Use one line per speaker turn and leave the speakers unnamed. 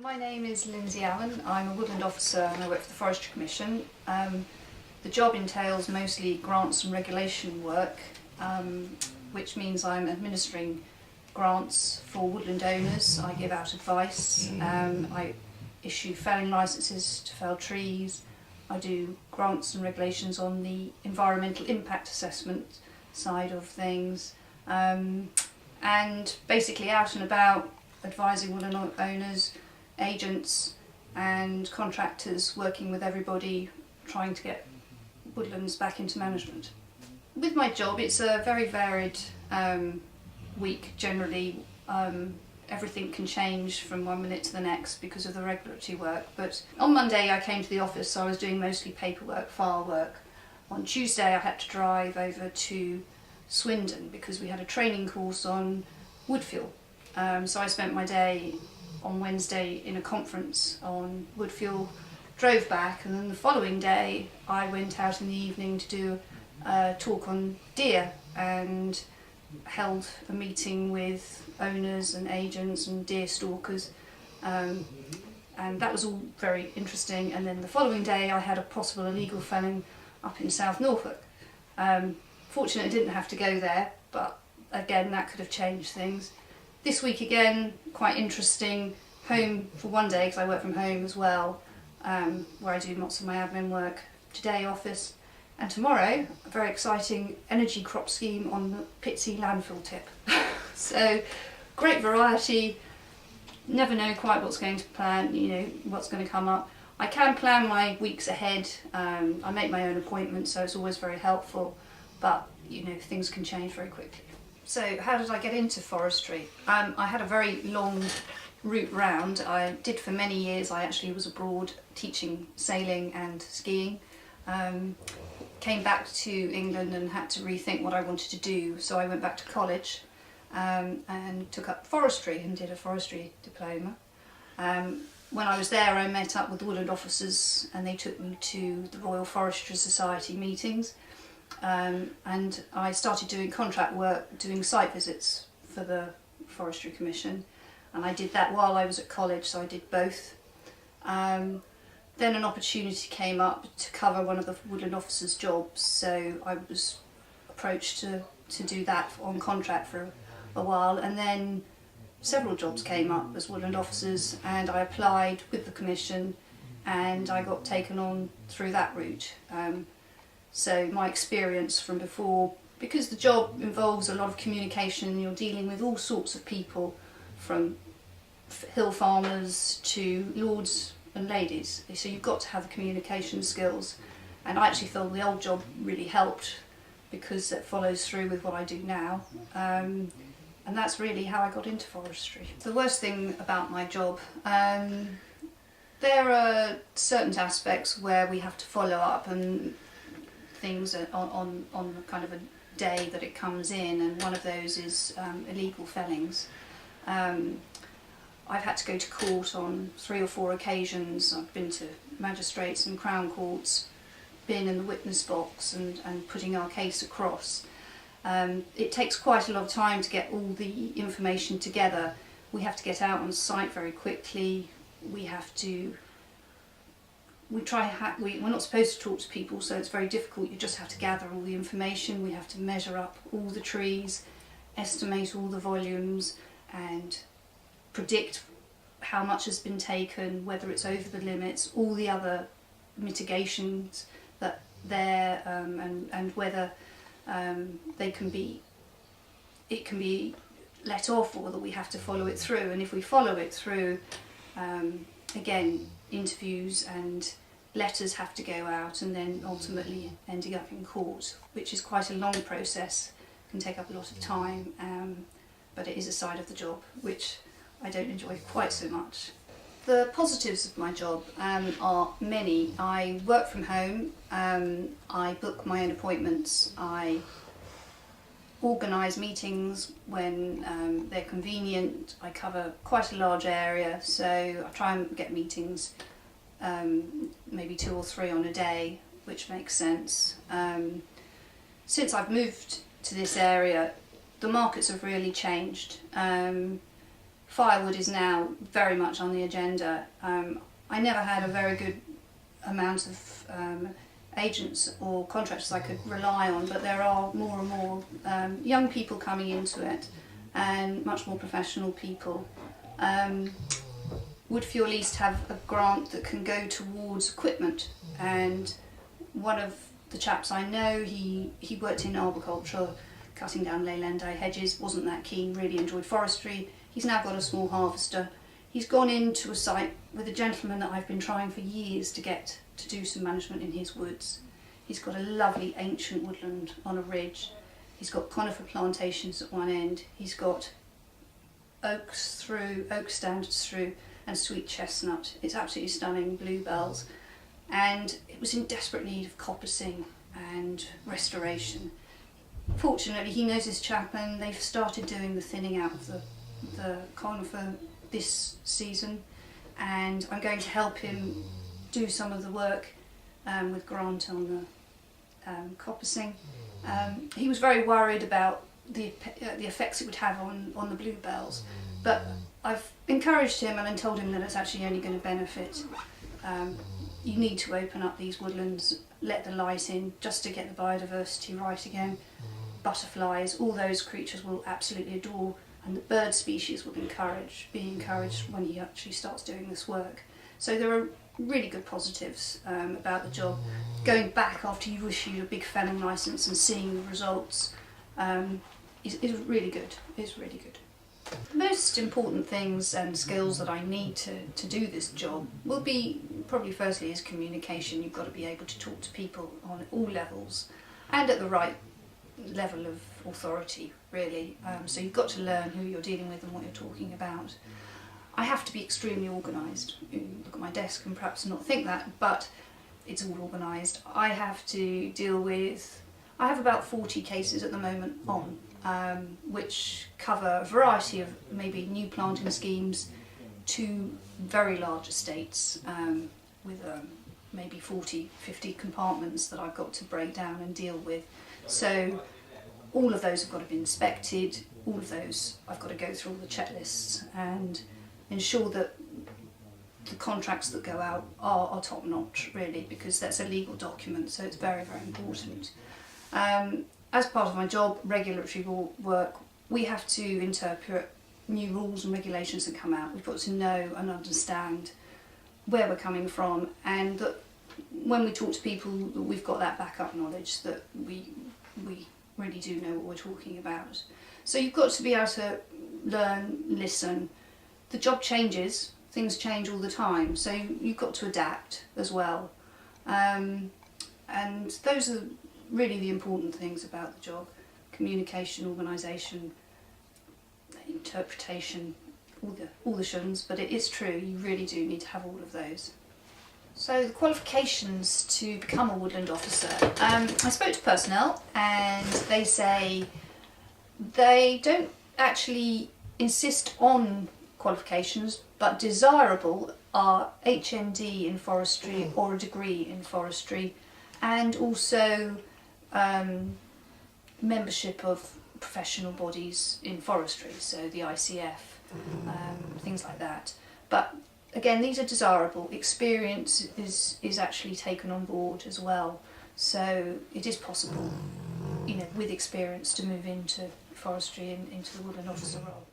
My name is Lindsey Allen. I'm a woodland officer and I work for the Forestry Commission. The job entails mostly grants and regulation work, which means I'm administering grants for woodland owners. I give out advice, I issue felling licences to fell trees, I do grants and regulations on the environmental impact assessment side of things, and basically out and about advising woodland owners, agents and contractors, working with everybody, trying to get woodlands back into management. With my job, it's a very varied week generally. Everything can change from one minute to the next because of the regulatory work. But on Monday I came to the office, so I was doing mostly paperwork, file work. On Tuesday I had to drive over to Swindon because we had a training course on wood fuel. So I spent my day on Wednesday in a conference on wood fuel, drove back, and then the following day I went out in the evening to do a talk on deer and held a meeting with owners and agents and deer stalkers, and that was all very interesting. And then the following day I had a possible illegal felling up in South Norfolk. Fortunately I didn't have to go there, but again that could have changed things. This week again, quite interesting, home for one day because I work from home as well, where I do lots of my admin work. Today office, and tomorrow a very exciting energy crop scheme on the Pitsea landfill tip. So great variety, never know quite what's going to plan, what's going to come up. I can plan my weeks ahead, I make my own appointments, so it's always very helpful, but things can change very quickly. So how did I get into forestry? I had a very long route round. I did for many years. I actually was abroad teaching sailing and skiing. Came back to England and had to rethink what I wanted to do, so I went back to college and took up forestry and did a forestry diploma. When I was there I met up with the woodland officers and they took me to the Royal Forestry Society meetings. And I started doing contract work, doing site visits for the Forestry Commission, and I did that while I was at college, so I did both. Then an opportunity came up to cover one of the woodland officers' jobs, so I was approached to do that on contract for a while, and then several jobs came up as woodland officers and I applied with the Commission and I got taken on through that route. So my experience from before, because the job involves a lot of communication, you're dealing with all sorts of people, from hill farmers to lords and ladies, so you've got to have the communication skills, and I actually feel the old job really helped because it follows through with what I do now, and that's really how I got into forestry. The worst thing about my job, there are certain aspects where we have to follow up and things on kind of a day that it comes in, and one of those is illegal fellings. I've had to go to court on 3 or 4 occasions. I've been to magistrates and Crown Courts, been in the witness box and putting our case across. It takes quite a lot of time to get all the information together. We have to get out on site very quickly. We're not supposed to talk to people, so it's very difficult. You just have to gather all the information. We have to measure up all the trees, estimate all the volumes and predict how much has been taken, whether it's over the limits, all the other mitigations that there, and whether it can be let off, or that we have to follow it through. And if we follow it through, again, interviews and letters have to go out, and then ultimately ending up in court, which is quite a long process, can take up a lot of time, but it is a side of the job which I don't enjoy quite so much. The positives of my job are many. I work from home, I book my own appointments, I organise meetings when they're convenient. I cover quite a large area, so I try and get meetings maybe 2 or 3 on a day, which makes sense. Since I've moved to this area, the markets have really changed. firewood is now very much on the agenda. I never had a very good amount of agents or contractors I could rely on, but there are more and more young people coming into it, and much more professional people. Wood Fuel East have a grant that can go towards equipment, and one of the chaps I know, he worked in arboriculture, cutting down leylandii hedges, wasn't that keen, really enjoyed forestry. He's now got a small harvester. He's gone into a site with a gentleman that I've been trying for years to get to do some management in his woods. He's got a lovely ancient woodland on a ridge. He's got conifer plantations at one end. He's got oak standards through, and sweet chestnut. It's absolutely stunning, bluebells. And it was in desperate need of coppicing and restoration. Fortunately, he knows his chap, and they've started doing the thinning out of the conifer this season, and I'm going to help him do some of the work with Grant on the coppicing. He was very worried about the effects it would have on the bluebells, but I've encouraged him and told him that it's actually only going to benefit. You need to open up these woodlands, let the light in, just to get the biodiversity right again. Butterflies, all those creatures will absolutely adore, and the bird species will be encouraged when he actually starts doing this work. So there are really good positives about the job. Going back after you've issued a big felling licence and seeing the results is really good. It's really good. The most important things and skills that I need to do this job will be probably firstly is communication. You've got to be able to talk to people on all levels and at the right level of authority, really. So you've got to learn who you're dealing with and what you're talking about. I have to be extremely organised. You look at my desk and perhaps not think that, but it's all organised. I have to deal with, I have about 40 cases at the moment on, which cover a variety of maybe new planting schemes to very large estates with maybe 40, 50 compartments that I've got to break down and deal with. So all of those have got to be inspected, all of those I've got to go through all the checklists and ensure that the contracts that go out are top notch, really, because that's a legal document, so it's very, very important. As part of my job, regulatory work, we have to interpret new rules and regulations that come out. We've got to know and understand where we're coming from, and that when we talk to people, we've got that backup knowledge that we really do know what we're talking about. So you've got to be able to learn, listen. The job changes, things change all the time, so you've got to adapt as well. And those are really the important things about the job: communication, organisation, interpretation, all the shuns, but it is true, you really do need to have all of those. So the qualifications to become a woodland officer. I spoke to personnel and they say they don't actually insist on qualifications, but desirable are HND in forestry or a degree in forestry, and also membership of professional bodies in forestry, so the ICF, things like that. But again, these are desirable. Experience is actually taken on board as well, so it is possible, with experience, to move into forestry and into the woodland officer role.